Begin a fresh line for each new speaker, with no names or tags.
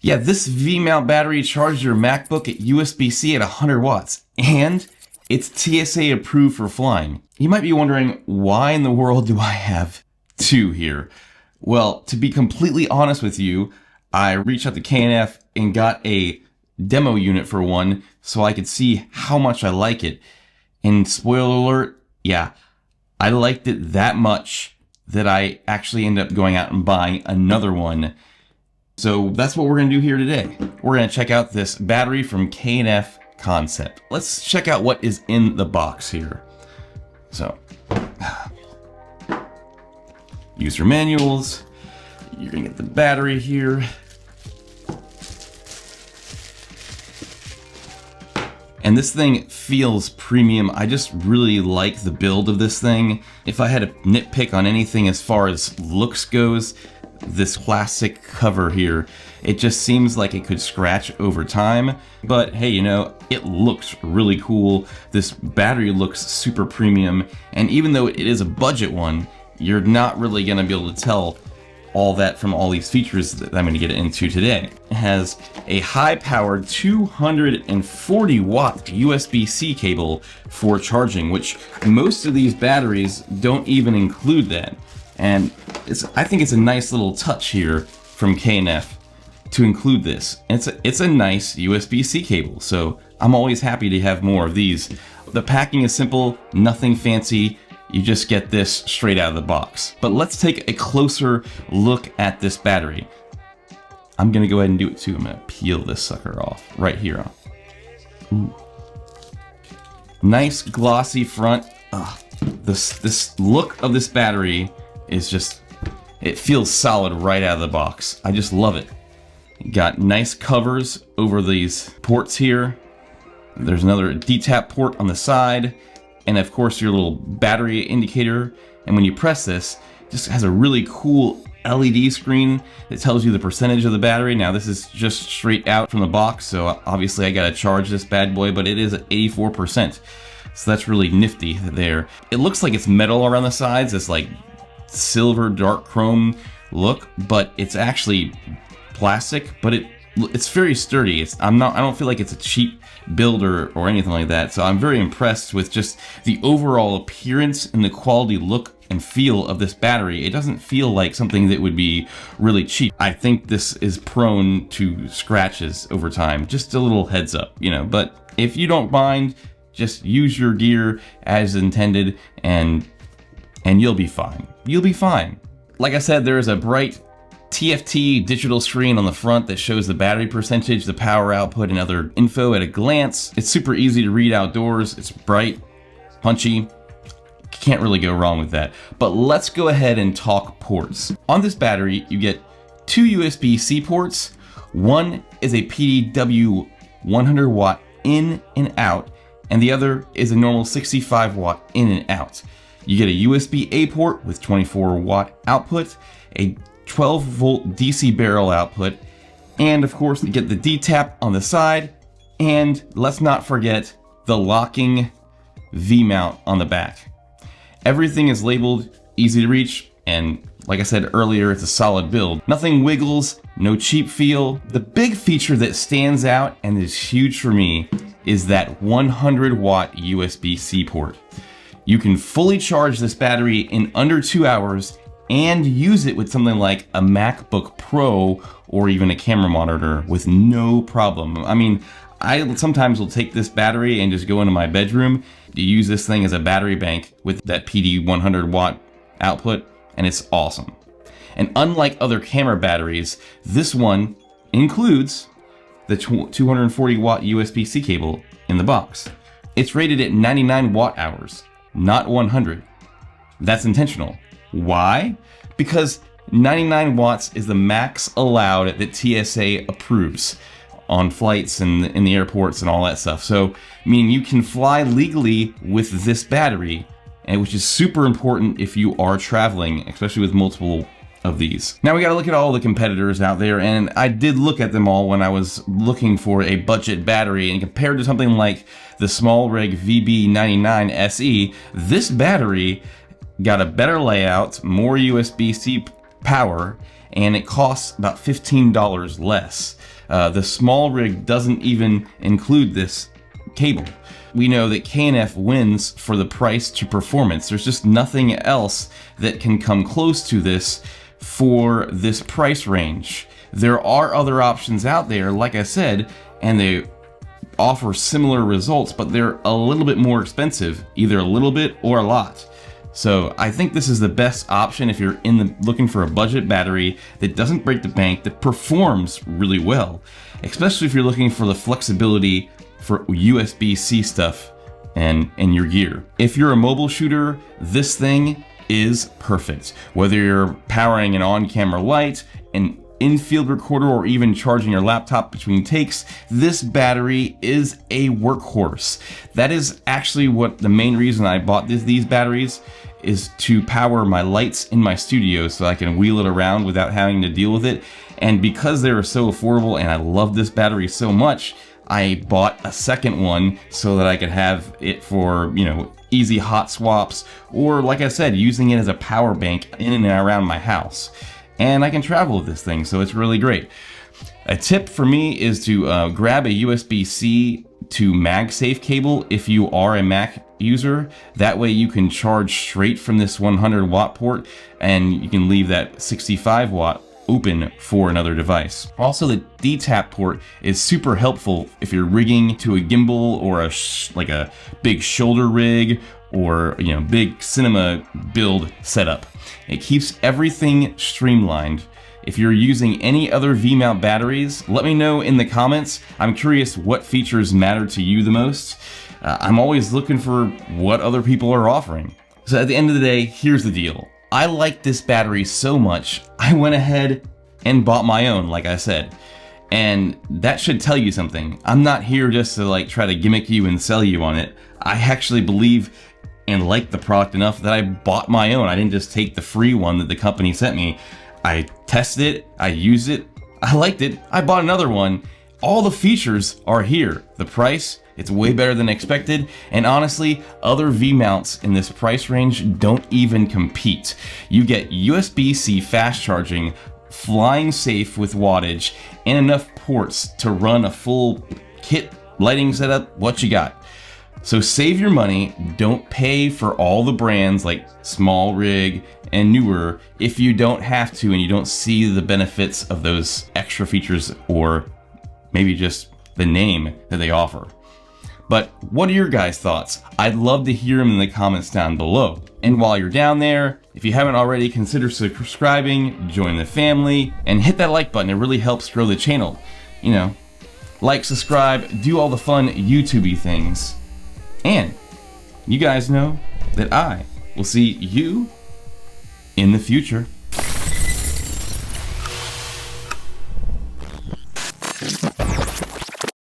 Yeah, this Vmount battery charges your MacBook at USB-C at 100 watts, and it's TSA approved for flying. You might be wondering, why in the world do I have two here? Well, to be completely honest with you, I reached out to K&F and got a demo unit for one so I could see how much I like it. And spoiler alert, yeah, I liked it that much that I actually ended up going out and buying another one. So that's what we're going to do here today. We're going to check out this battery from K&F Concept. Let's check out what is in the box here. So, user manuals. You're going to get the battery here. And this thing feels premium. I just really like the build of this thing. If I had to nitpick on anything as far as looks goes, this plastic cover here, it just seems like it could scratch over time. But hey, you know, it looks really cool. This battery looks super premium. And even though it is a budget one, you're not really gonna be able to tell all that from all these features that I'm going to get into today. It has a high-powered 240 watt USB-C cable for charging, which most of these batteries don't even include that. And I think it's a nice little touch here from K&F to include this. It's a nice USB-C cable, so I'm always happy to have more of these. The packing is simple, nothing fancy. You just get this straight out of the box. But let's take a closer look at this battery. I'm gonna go ahead and do it too. I'm gonna peel this sucker off right here. Ooh. Nice glossy front. This look of this battery is just, it feels solid right out of the box. I just love it. Got nice covers over these ports here. There's another DTAP port on the side. And of course your little battery indicator. And when you press this, it just has a really cool LED screen that tells you the percentage of the battery. Now this is just straight out from the box, so obviously I gotta charge this bad boy, but it is at 84%. So that's really nifty there. It looks like it's metal around the sides, this like silver dark chrome look, but it's actually plastic, but it's very sturdy. I don't feel like it's a cheap build or anything like that. So I'm very impressed with just the overall appearance and the quality look and feel of this battery. It doesn't feel like something that would be really cheap. I think this is prone to scratches over time. Just a little heads up, you know, but if you don't mind, just use your gear as intended and you'll be fine. You'll be fine. Like I said, there is a bright TFT digital screen on the front that shows the battery percentage, the power output, and other info at a glance. It's super easy to read outdoors. It's bright, punchy. Can't really go wrong with that. But let's go ahead and talk ports. On this battery, you get two USB-C ports. One is a PDW 100 watt in and out, and the other is a normal 65 watt in and out. You get a USB-A port with 24 watt output, a 12 volt DC barrel output, and of course you get the DTAP on the side, and let's not forget the locking V-mount on the back. Everything is labeled, easy to reach, and like I said earlier, it's a solid build. Nothing wiggles, no cheap feel. The big feature that stands out and is huge for me is that 100 watt USB-C port. You can fully charge this battery in under 2 hours and use it with something like a MacBook Pro or even a camera monitor with no problem. I mean, I sometimes will take this battery and just go into my bedroom to use this thing as a battery bank with that PD 100 watt output, and it's awesome. And unlike other camera batteries, this one includes the 240 watt USB-C cable in the box. It's rated at 99 watt hours, not 100. That's intentional. Why? Because 99 watts is the max allowed that TSA approves on flights and in the airports and all that stuff. So, meaning you can fly legally with this battery, and which is super important if you are traveling, especially with multiple of these. Now we gotta look at all the competitors out there, and I did look at them all when I was looking for a budget battery, and compared to something like the Smallrig VB99 SE, this battery got a better layout, more USB-C power, and it costs about $15 less. The Smallrig doesn't even include this cable. We know that K&F wins for the price to performance. There's just nothing else that can come close to this for this price range. There are other options out there, like I said, and they offer similar results, but they're a little bit more expensive, either a little bit or a lot. So I think this is the best option if you're looking for a budget battery that doesn't break the bank, that performs really well, especially if you're looking for the flexibility for USB-C stuff and your gear. If you're a mobile shooter, this thing is perfect. Whether you're powering an on-camera light, an in-field recorder, or even charging your laptop between takes, this battery is a workhorse. That is actually what the main reason I bought these batteries is, to power my lights in my studio so I can wheel it around without having to deal with it. And because they were so affordable and I love this battery so much, I bought a second one so that I could have it for, easy hot swaps, or like I said, using it as a power bank in and around my house. And I can travel with this thing, so it's really great. A tip for me is to grab a USB-C to MagSafe cable if you are a Mac user. That way you can charge straight from this 100 watt port, and you can leave that 65 watt open for another device. Also, the D-tap port is super helpful if you're rigging to a gimbal or like a big shoulder rig, or big cinema build setup. It keeps everything streamlined. If you're using any other Vmount batteries, let me know in the comments. I'm curious what features matter to you the most. I'm always looking for what other people are offering. So at the end of the day, here's the deal. I like this battery so much, I went ahead and bought my own, like I said. And that should tell you something. I'm not here just to try to gimmick you and sell you on it. I actually believe and like the product enough that I bought my own. I didn't just take the free one that the company sent me. I tested it, I used it, I liked it, I bought another one. All the features are here. The price, it's way better than expected, and honestly, other V-mounts in this price range don't even compete. You get USB-C fast charging, flying safe with wattage, and enough ports to run a full kit lighting setup. What you got? So save your money, don't pay for all the brands like Smallrig and Newer if you don't have to and you don't see the benefits of those extra features, or maybe just the name that they offer. But what are your guys' thoughts? I'd love to hear them in the comments down below. And while you're down there, if you haven't already, consider subscribing, join the family, and hit that like button. It really helps grow the channel. Like, subscribe, do all the fun YouTube-y things. And you guys know that I will see you in the future.